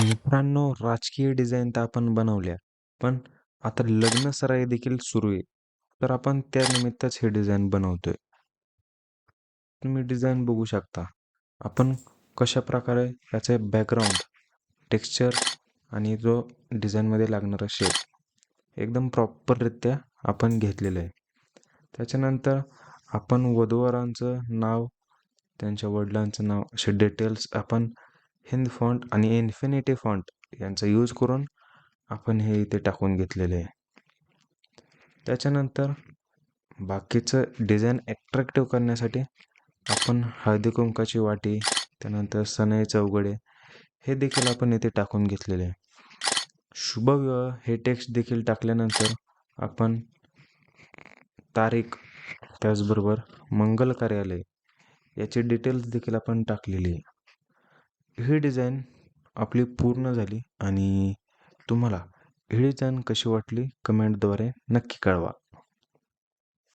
मित्रांनो, राजकीय डिझाईन तर आपण बनवल्या, पण आता लग्न सराई देखील सुरू आहे. तर आपण त्यानिमित्तच हे डिझाईन बनवतोय. तुम्ही डिझाईन बघू शकता. आपण कशाप्रकारे याचे बॅकग्राऊंड, टेक्स्चर आणि जो डिझाईनमध्ये लागणारा शेप एकदम प्रॉपररित्या आपण घेतलेलं आहे. त्याच्यानंतर आपण वधूवरांचं नाव, त्यांच्या वडिलांचं नाव असे डिटेल्स आपण हिंद फॉन्ट आणि इन्फिनिटी फॉन्ट यांचा यूज करून आपण हे इथे टाकून घेतलेले आहे. त्याच्यानंतर बाकीचं डिझाईन ॲट्रॅक्टिव्ह करण्यासाठी आपण हळदी कुंकाची वाटी, त्यानंतर सनई चौघडे हे देखील आपण इथे टाकून घेतलेले आहे. शुभविवाह हे टेक्स्ट देखील टाकल्यानंतर आपण तारीख, त्याचबरोबर मंगल कार्यालय याची डिटेल्स देखील आपण टाकलेली आहे. ही डिझाईन आपली पूर्ण झाली आणि तुम्हाला ही डिझाईन कशी वाटली कमेंटद्वारे नक्की कळवा.